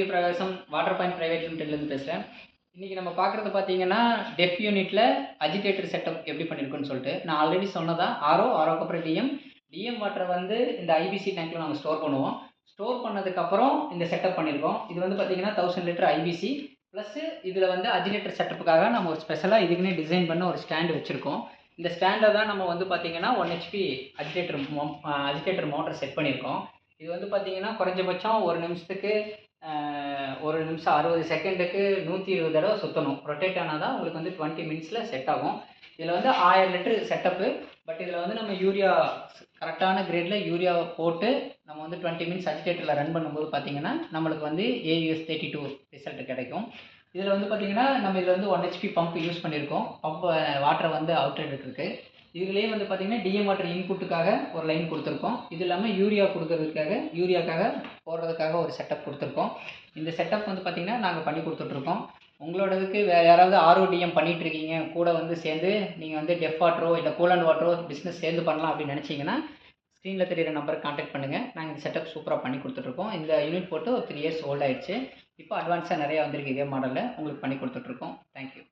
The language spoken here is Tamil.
சூரிய பிரகாசம் வாட்டர் பாயிண்ட் பிரைவேட் லிமிடெட்லேருந்து பேசுகிறேன். இன்றைக்கி நம்ம பார்க்குறது பார்த்தீங்கன்னா டெஃப் யூனிட்டில் அஜிடேட்டர் செட்டப் எப்படி பண்ணியிருக்குன்னு சொல்லிட்டு. நான் ஆல்ரெடி சொன்னதான் ஆரோக்கு அப்புறம் டிஎம் வாட்டரை வந்து இந்த ஐபிசி டேங்க்கில் நம்ம ஸ்டோர் பண்ணுவோம். ஸ்டோர் பண்ணதுக்கப்புறம் இந்த செட்டப் பண்ணியிருக்கோம். இது வந்து பார்த்தீங்கன்னா 1000 லிட்டர் ஐபிசி ப்ளஸ் இதில் வந்து அஜிடேட்டர் செட்டப்புக்காக நம்ம ஒரு ஸ்பெஷலாக இதுக்குன்னே டிசைன் பண்ண ஒரு ஸ்டாண்டு வச்சுருக்கோம். இந்த ஸ்டாண்டில் தான் நம்ம வந்து பார்த்தீங்கன்னா 1 HP அஜிடேட்டர் மோட்டர் செட் பண்ணியிருக்கோம். இது வந்து பார்த்தீங்கன்னா குறைஞ்சபட்சம் ஒரு நிமிஷத்துக்கு 60 செகண்டுக்கு 120 தடவை சுற்றணும். ரொட்டேட் ஆனால் தான் உங்களுக்கு வந்து 20 மினிட்ஸில் செட் ஆகும். இதில் வந்து 1000 லிட்டரு செட்டப்பு. பட் இதில் வந்து நம்ம யூரியா கரெக்டான கிரேடில் யூரியாவை போட்டு நம்ம வந்து 20 மினிட்ஸ் அஜிடேட்டரில் ரன் பண்ணும்போது பார்த்தீங்கன்னா நம்மளுக்கு வந்து AUS 32 ரிசல்ட் கிடைக்கும். இதில் வந்து பார்த்தீங்கன்னா நம்ம இதில் வந்து 1 HP பம்ப் யூஸ் பண்ணியிருக்கோம். பம்ப் வாட்டரை வந்து அவுட் எடுக்கிறதுக்கு. இதுலேயே வந்து பார்த்தீங்கன்னா டிஎம் வாட்டர் இன்புட்டுக்காக ஒரு லைன் கொடுத்துருக்கோம். இது இல்லாமல் யூரியாக்காக போடுறதுக்காக ஒரு செட்டப் கொடுத்துருக்கோம். இந்த செட்டப் வந்து பார்த்திங்கன்னா நாங்கள் பண்ணி கொடுத்துட்ருக்கோம். உங்களோடதுக்கு வேறு யாராவது RODM பண்ணிகிட்டு இருக்கீங்க கூட வந்து சேர்ந்து நீங்கள் வந்து டெஃப் வாட்டரோ இல்லை கூலண்ட் வாட்டரோ பிஸ்னஸ் சேர்ந்து பண்ணலாம் அப்படின்னு நினச்சிங்கன்னா ஸ்க்ரீனில் தெரியிற நம்பருக்கு கான்டாக்ட் பண்ணுங்கள். நாங்கள் இந்த செட்டப் சூப்பராக பண்ணி கொடுத்துட்ருக்கோம். இந்த யூனிட் போட்டு ஒரு 3 இயர்ஸ் ஓல்ட் ஆயிடுச்சு. இப்போ அட்வான்ஸாக நிறையா வந்திருக்கு இதே மாடலில் உங்களுக்கு பண்ணி கொடுத்துட்ருக்கோம். தேங்க்யூ.